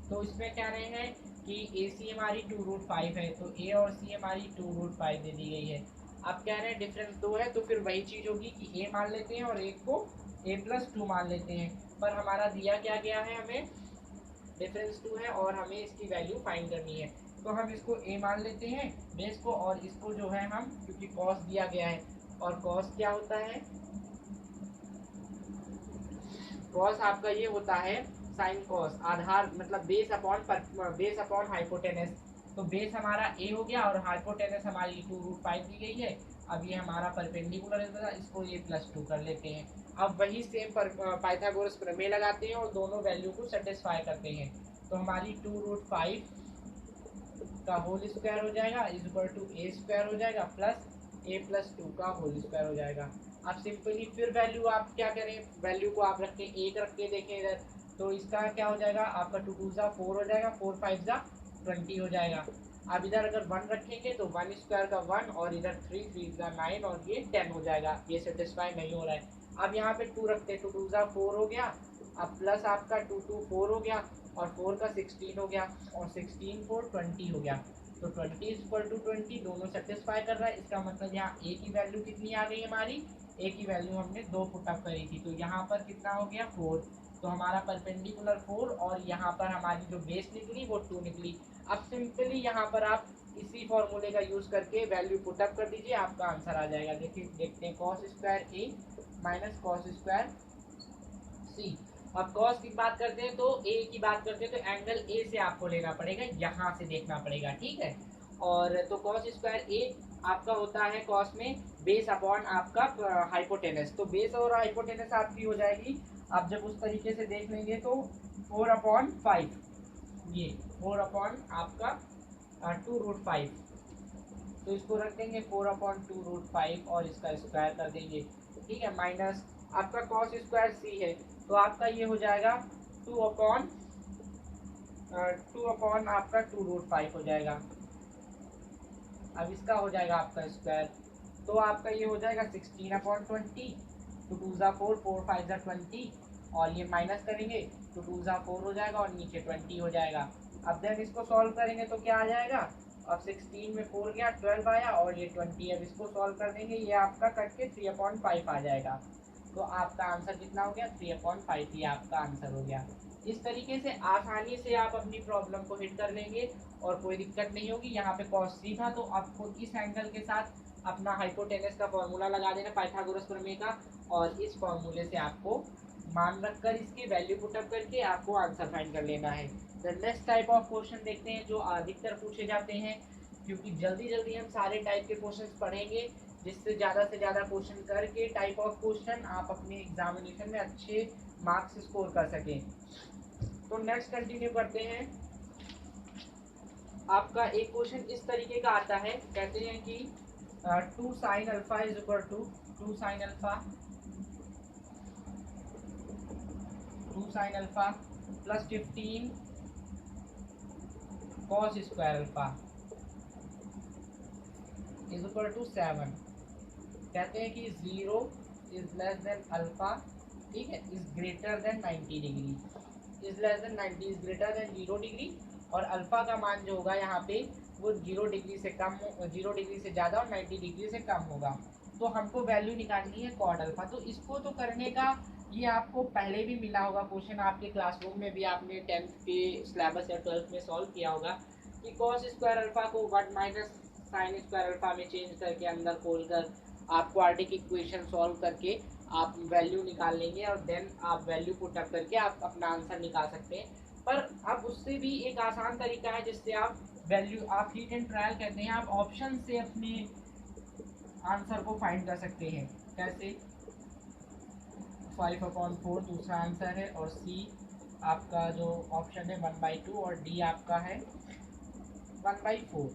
तो इसमें कह रहे हैं कि AC हमारी 2√5 है, तो A और C हमारी 2√5 दे दी गई है। अब कह रहे हैं डिफरेंस 2 है, तो फिर वही चीज़ होगी कि A मान लेते हैं और एक को A+2 मान लेते हैं। पर हमारा दिया क्या गया है, हमें डिफरेंस 2 है और हमें इसकी वैल्यू फाइंड करनी है। तो हम इसको A मान लेते हैं बेस को, और इसको जो है हम, क्योंकि कॉस दिया गया है, और कॉस क्या होता है, कॉस आपका ये होता है साइन कॉस, आधार मतलब बेस अपॉन हाइपोटेनस। तो बेस हमारा A हो गया और हाइपोटेनस हमारी 2√5 दी गई है। अब ये हमारा परपेंडिकुलर है, इसको A+2 कर लेते हैं। अब वही सेम पाइथागोरस प्रमेय लगाते हैं और दोनों वैल्यू को सेटिस्फाई करते हैं। तो हमारी 2√5 का होल स्क्वायर हो जाएगा is equal to A square हो जाएगा प्लस A+2 का होल स्क्वायर हो जाएगा। अब सिंपली फिर वैल्यू आप क्या करें, वैल्यू को आप रखें, एक रख के देखें इधर, तो इसका क्या हो जाएगा आपका 2 2 जा 4 हो जाएगा, 4 5 जा 20 हो जाएगा। अब इधर अगर 1 रखेंगे तो 1 स्क्वायर का 1, और इधर 3 3 का 9 और ये 10 हो जाएगा। ये सेटिस्फाई नहीं हो रहा है। अब यहाँ पे 2 रखते हैं, 2 2 जा 4 हो गया, अब प्लस आपका 2 2 4 हो गया, और 4 का 16 हो गया, और 16 4 20 हो गया। तो 20 इज इक्वल टू 20 दोनों सेटिस्फाई कर रहा है। इसका मतलब यहाँ A की वैल्यू कितनी आ गई हमारी, A की वैल्यू हमने 2 पुटअप करी थी, तो यहाँ पर कितना हो गया 4। तो हमारा परपेंडिकुलर 4, और यहाँ पर हमारी जो बेस निकली वो 2 निकली। अब सिंपली यहाँ पर आप इसी फॉर्मूले का यूज करके वैल्यू पुटअप कर दीजिए, आपका आंसर आ जाएगा। देखिए देखते हैं, cos square A minus cos square C। अब कॉस की बात करते हैं तो A की बात करते हैं, तो एंगल A से आपको लेना पड़ेगा, यहाँ से देखना पड़ेगा, ठीक है। और तो कॉस स्क्वायर A आपका होता है कॉस में बेस अपॉन आपका हाइपोटेनस, तो बेस और हाइपोटेनस आपकी हो जाएगी। आप जब उस तरीके से देख लेंगे तो 4/5, ये 4 आपका 2√5, तो इसको रख देंगे 4/2√5 और इसका स्क्वायर कर देंगे, ठीक है। माइनस आपका कॉस स्क्वायर C है, तो आपका ये हो जाएगा 2 अपॉन आपका 2√5 हो जाएगा। अब इसका हो जाएगा आपका स्क्वायर, तो आपका ये हो जाएगा 16/20, 2 2 जा 4 4 5 जा 20, और ये माइनस करेंगे तो 2 जा 4 हो जाएगा और नीचे 20 हो जाएगा। अब देन इसको सॉल्व करेंगे तो क्या आ जाएगा, अब 16 में 4 गया 12 आया, और ये 20, अब इसको सॉल्व कर देंगे, ये आपका कट के 3/5 आ जाएगा। तो आपका आंसर कितना हो गया, 3/5 ही आपका आंसर हो गया। इस तरीके से आसानी से आप अपनी प्रॉब्लम को हिट कर लेंगे और कोई दिक्कत नहीं होगी। यहाँ पे कॉस C था, तो आपको इस एंगल के साथ अपना हाइपोटेनस का फॉर्मूला लगा देना पाइथागोरस प्रमेय का, और इस फॉर्मूले से आपको मान रखकर इसकी वैल्यू पुटअप करके आपको आंसर फाइंड कर लेना है। The next type of question देखते हैं जो अधिकतर पूछे जाते हैं, क्योंकि जल्दी जल्दी हम सारे टाइप के क्वेश्चन पढ़ेंगे, जिससे ज़्यादा से ज़्यादा क्वेश्चन करके टाइप ऑफ क्वेश्चन आप अपने एग्जामिनेशन में अच्छे मार्क्स स्कोर कर सकें। तो नेक्स्ट कंटिन्यू करते हैं। आपका एक क्वेश्चन इस तरीके का आता है, कहते हैं कि 2 sin alpha is equal to 2 sin alpha plus 15 cos square alpha is equal to 7। कहते हैं कि 0 इज लेस देन अल्फा, ठीक है, is greater than 90 degree, is less than 90 is greater than 0 degree, और अल्फा का मान जो होगा यहाँ पे वो 0 डिग्री से कम, 0 डिग्री से ज़्यादा और 90 डिग्री से कम होगा। तो हमको वैल्यू निकालनी है कॉट अल्फा। तो इसको तो करने का ये आपको पहले भी मिला होगा क्वेश्चन, आपके क्लासरूम में भी आपने 10th के सिलेबस या 12th में सॉल्व किया होगा कि कॉस स्क्वायर अल्फा को 1 माइनस साइन स्क्वायर अल्फा में चेंज करके अंदर खोल कर आप क्वाड्रेटिक इक्वेशन सॉल्व करके आप वैल्यू निकाल लेंगे और देन आप वैल्यू पुट अप करके आप अपना आंसर निकाल सकते हैं। पर अब उससे भी एक आसान तरीका है जिससे आप वैल्यू, आप हिट एंड ट्रायल कहते हैं, आप ऑप्शन से अपने आंसर को फाइंड कर सकते हैं। कैसे? 5/4 दूसरा आंसर है और सी आपका जो ऑप्शन है 1/2 और डी आपका है 1/4।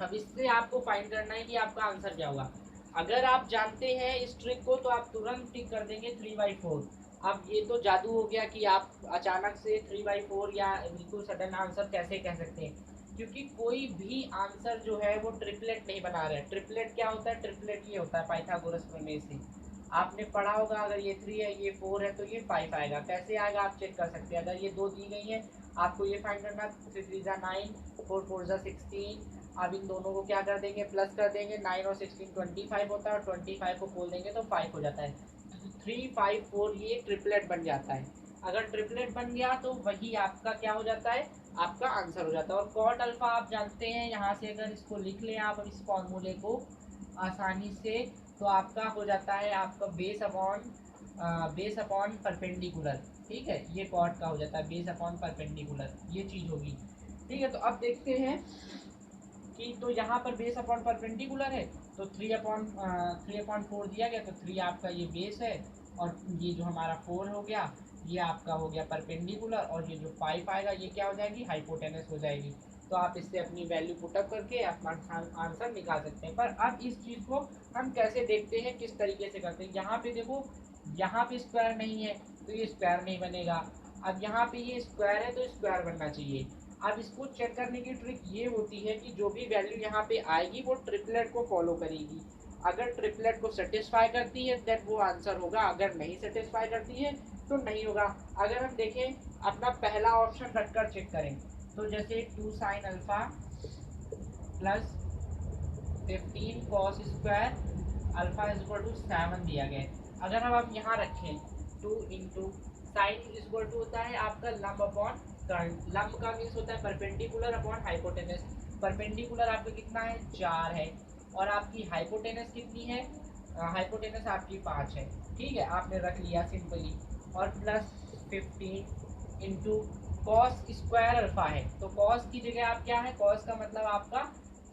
अब इससे आपको फाइंड करना है कि आपका आंसर क्या होगा। अगर आप जानते हैं इस ट्रिक को तो आप तुरंत टिक कर देंगे 3/4। अब ये तो जादू हो गया कि आप अचानक से 3/4 या बिल्कुल सडन आंसर कैसे कह सकते हैं, क्योंकि कोई भी आंसर जो है वो ट्रिपलेट नहीं बना रहे। ट्रिपलेट क्या होता है? ट्रिपलेट ये होता है पाइथागोरस प्रमेय से आपने पढ़ा होगा, अगर ये 3 है, ये 4 है, तो ये 5 आएगा। कैसे आएगा आप चेक कर सकते हैं। अगर ये 2 दी गई है आपको ये फाइंड करना, 3 3 9, 4 4 16। अब इन दोनों को क्या कर देंगे? प्लस कर देंगे। 9 और 16 25 होता है और 25 को खोल देंगे तो 5 हो जाता है। 3 5 4 ये ट्रिपलेट बन जाता है। अगर ट्रिपलेट बन गया तो वही आपका क्या हो जाता है? आपका आंसर हो जाता है। और कॉट अल्फा आप जानते हैं, यहाँ से अगर इसको लिख लें आप इस फॉर्मूले को आसानी से, तो आपका हो जाता है आपका बेस अपॉन परपेंडिकुलर। ठीक है, ये कॉट का हो जाता है बेस अपॉन परपेंडिकुलर, ये चीज़ होगी। ठीक है, तो अब देखते हैं कि तो यहाँ पर बेस अपॉन परपेंडिकुलर है तो 3/4 दिया गया, तो 3 आपका ये बेस है और ये जो हमारा 4 हो गया ये आपका हो गया परपेंडिकुलर, और ये जो 5 आएगा ये क्या हो जाएगी? हाइपोटेनस हो जाएगी। तो आप इससे अपनी वैल्यू पुटअप करके अपना आंसर निकाल सकते हैं। पर अब इस चीज़ को हम कैसे देखते हैं, किस तरीके से करते हैं। यहाँ पे देखो, यहाँ पे स्क्वायर नहीं है तो ये स्क्वायर नहीं बनेगा। अब यहाँ पे ये स्क्वायर है तो स्क्वायर बनना चाहिए। अब इसको चेक करने की ट्रिक ये होती है कि जो भी वैल्यू यहाँ पे आएगी वो ट्रिपलेट को फॉलो करेगी। अगर ट्रिपलेट को सेटिस्फाई करती है देन वो आंसर होगा, अगर नहीं सेटिस्फाई करती है तो नहीं होगा। अगर हम देखें अपना पहला ऑप्शन रखकर चेक करें, तो जैसे 2 sine alpha plus 15 cos square alpha is equal to 7 दिया गया है। अगर हम अब यहाँ रखें 2 into sine is equal to होता है आपका लंब अपॉन कर्न। लंब का मीन्स होता है परपेंडिकुलर अपॉन हाइपोटेनस। परपेंडिकुलर आपका कितना है? 4 है और आपकी हाइपोटेनस कितनी है? हाइपोटेनस आपकी 5 है। ठीक है, आपने रख लिया सिंपली। और plus 15 into cos square alpha है, तो कॉस की जगह आप क्या है? कॉस का मतलब आपका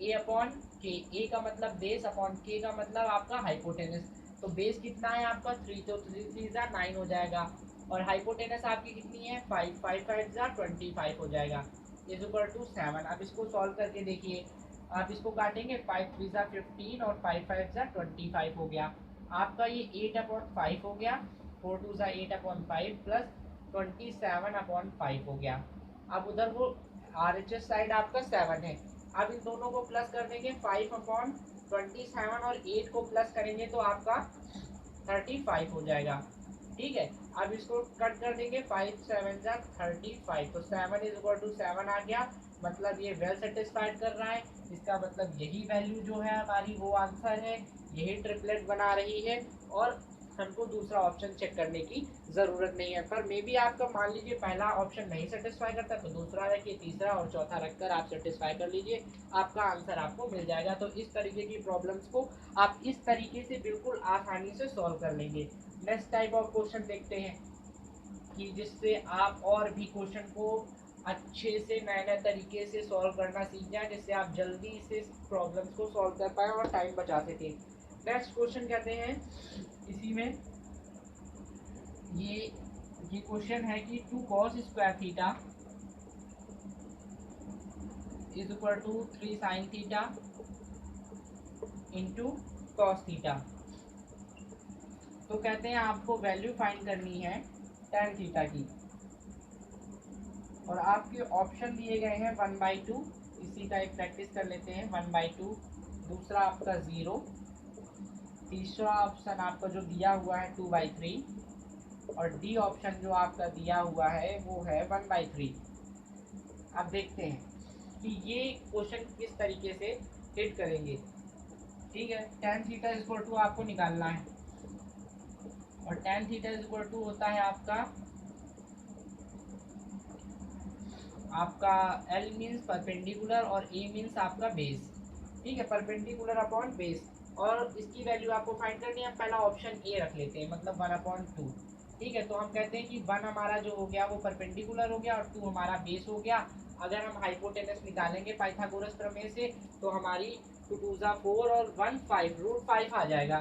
ए अपॉन के, ए का मतलब बेस अपॉन के का मतलब आपका हाइपोटेनस। तो बेस कितना है आपका? 3, तो 3 3 9 हो जाएगा और हाइपोटेनस आपकी कितनी है? 5 5 5 25 हो जाएगा इज इक्वल टू 7। अब इसको सॉल्व करके देखिए, आप इसको काटेंगे 5 3 15 और 5 5 25 हो गया। आपका ये 8/5 हो गया, 4 2 8/5 प्लस 27/5 हो गया। अब उधर वो RHS साइड आपका 7 है। अब इन दोनों को प्लस कर देंगे, 5/27 और 8 को प्लस करेंगे तो आपका 35 हो जाएगा। ठीक है, अब इसको कट कर देंगे, 5 7 35, तो 7 इज इक्वल टू 7 आ गया। मतलब ये वेल सेटिस्फाइड कर रहा है, इसका मतलब यही वैल्यू जो है हमारी वो आंसर है, यही ट्रिपलेट बना रही है और हमको दूसरा ऑप्शन चेक करने की ज़रूरत नहीं है। पर मे बी आपका मान लीजिए पहला ऑप्शन नहीं सेटिस्फाई करता तो दूसरा रखिए, तीसरा और चौथा रखकर आप सेटिस्फाई कर लीजिए, आपका आंसर आपको मिल जाएगा। तो इस तरीके की प्रॉब्लम्स को आप इस तरीके से बिल्कुल आसानी से सॉल्व कर लेंगे। नेक्स्ट टाइप ऑफ क्वेश्चन देखते हैं कि जिससे आप और भी क्वेश्चन को अच्छे से नए नए तरीके से सॉल्व करना सीख जाएं, जिससे आप जल्दी से प्रॉब्लम्स को सॉल्व कर पाएँ और टाइम बचा सकें। नेक्स्ट क्वेश्चन कहते हैं इसी में, ये क्वेश्चन है कि 2 cos square theta is equal to 3 sine theta into cos theta. तो कहते हैं आपको वैल्यू फाइंड करनी है tan थीटा की, और आपके ऑप्शन दिए गए हैं 1/2, इसी का एक प्रैक्टिस कर लेते हैं। 1/2, दूसरा आपका 0, तीसरा ऑप्शन आपका जो दिया हुआ है 2/3 और डी ऑप्शन जो आपका दिया हुआ है वो है 1/3। अब देखते हैं कि ये क्वेश्चन किस तरीके से हिट करेंगे। ठीक है। tan theta is equal to आपको निकालना है, और tan theta is equal to होता है आपका L मीन्स परपेंडिकुलर और A मीन्स आपका बेस। ठीक है, परपेंडिकुलर अपॉन बेस, और इसकी वैल्यू आपको फाइंड करनी है। पहला ऑप्शन ए रख लेते हैं, मतलब 1/2। ठीक है, तो हम कहते हैं कि 1 हमारा जो हो गया वो परपेंडिकुलर हो गया और 2 हमारा बेस हो गया। अगर हम हाइपोटेनस निकालेंगे पाइथागोरस प्रमेय से तो हमारी 2 2 4 और 1 5 √5 आ जाएगा।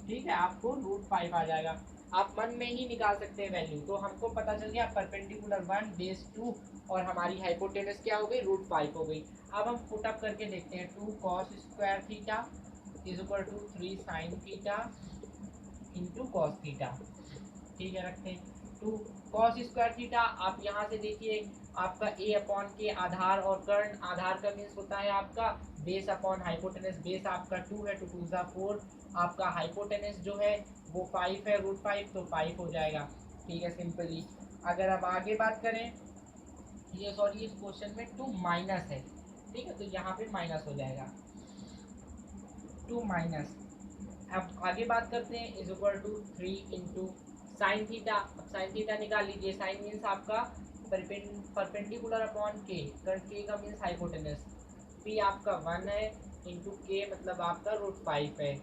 ठीक है, आपको √5 आ जाएगा। आप मन में ही निकाल सकते हैं वैल्यू। तो हमको पता चल गया परपेंडिकुलर 1 बेस 2 और हमारी हाइपोटेनस क्या हो गई, √5 हो गई। अब हम पुट अप करके देखते हैं, 2 cos square theta is equal to 3 sin theta into cos theta. ठीक है, रखते हैं 2 cos स्क्वायर थीटा। आप यहाँ से देखिए आपका a अपॉन के आधार और कर्ण, आधार का मीन्स होता है आपका बेस अपॉन हाइपोटेनस। बेस आपका 2 है, 2 2 4, आपका हाइपोटेनस जो है वो 5 है, √5, तो 5 हो जाएगा। ठीक है, सिंपली। अगर अब आगे बात करें, ये सॉरी इस क्वेश्चन में 2 माइनस है। ठीक है, तो यहाँ पे माइनस हो जाएगा 2 माइनस। अब आगे बात करते हैं, is equal to 3 into sine theta. अब साइन थीटा निकाल लीजिए। साइन मीन्स आपका परपेंडिकुलर अपॉन के, कर के का मीन्स हाइपोटेनस। पी आपका 1 है, इंटू के मतलब आपका √5 है।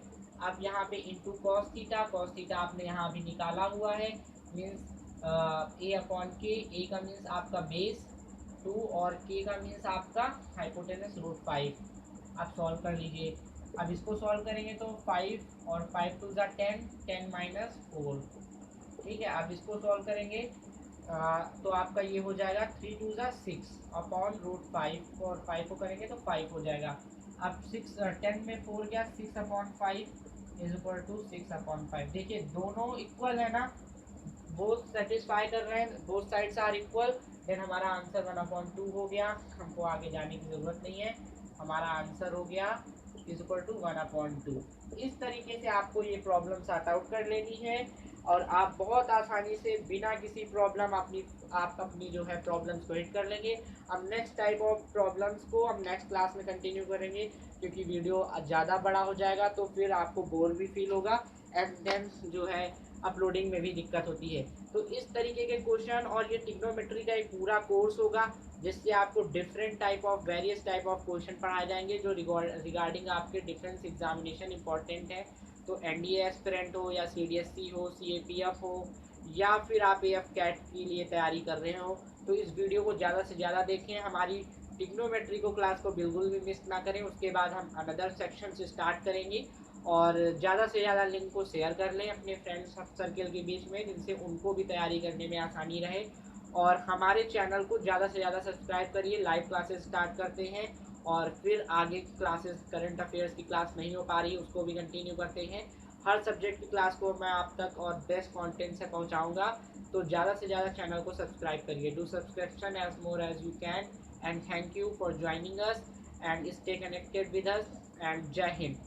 अब यहाँ पे into cos theta, cos theta आपने यहाँ भी निकाला हुआ है, मीन्स ए अपॉन के। ए का मीन्स आपका बेस 2 और के का मीन्स आपका हाइपोटेनस √5। आप सॉल्व कर लीजिए। अब इसको सॉल्व करेंगे तो 5 और 5 2 10, 10 माइनस 4। ठीक है, अब इसको सॉल्व करेंगे तो आपका ये हो जाएगा 3 2 6 अपॉन √5, और 5 को करेंगे तो 5 हो जाएगा। अब 6 10 में 4 गया, 6 upon 5 is equal to 6 upon 5। देखिए दोनों इक्वल है ना, बोथ सेटिस्फाई कर रहे हैं, both sides are equal. Then हमारा आंसर 1/2 हो गया। हमको आगे जाने की ज़रूरत नहीं है, हमारा आंसर हो गया इज इक्वल टू 1/2। इस तरीके से आपको ये प्रॉब्लम सॉर्ट आउट कर लेनी है, और आप बहुत आसानी से बिना किसी प्रॉब्लम आप अपनी जो है प्रॉब्लम्स को हिट कर लेंगे। अब नेक्स्ट टाइप ऑफ प्रॉब्लम्स को हम नेक्स्ट क्लास में कंटिन्यू करेंगे, क्योंकि वीडियो ज़्यादा बड़ा हो जाएगा तो फिर आपको बोर भी फील होगा, एंड देन जो है अपलोडिंग में भी दिक्कत होती है। तो इस तरीके के क्वेश्चन और ये ट्रिग्नोमेट्री का एक पूरा कोर्स होगा, जिससे आपको different type of various type of question पढ़ाए जाएंगे जो रिगार्डिंग आपके डिफेंस एग्जामिनेशन इंपॉर्टेंट है। तो एनडीए एस्पिरेंट हो या सीडीएससी हो, सीएपीएफ हो, या फिर आप एएफ कैट के लिए तैयारी कर रहे हो, तो इस वीडियो को ज़्यादा से ज़्यादा देखें। हमारी ट्रिग्नोमेट्री को क्लास को बिल्कुल भी मिस ना करें। उसके बाद हम अनदर सेक्शन से स्टार्ट करेंगे, और ज़्यादा से ज़्यादा लिंक को शेयर कर लें अपने फ्रेंड्स सर्कल के बीच में, जिनसे उनको भी तैयारी करने में आसानी रहे। और हमारे चैनल को ज़्यादा से ज़्यादा सब्सक्राइब करिए। लाइव क्लासेस स्टार्ट करते हैं, और फिर आगे क्लासेस, करंट अफेयर्स की क्लास नहीं हो पा रही उसको भी कंटिन्यू करते हैं। हर सब्जेक्ट की क्लास को मैं आप तक और बेस्ट कंटेंट से पहुंचाऊंगा। तो ज़्यादा से ज़्यादा चैनल को सब्सक्राइब करिए। Do subscription as more as you can, and thank you for joining us, and stay connected with us, and Jai Hind.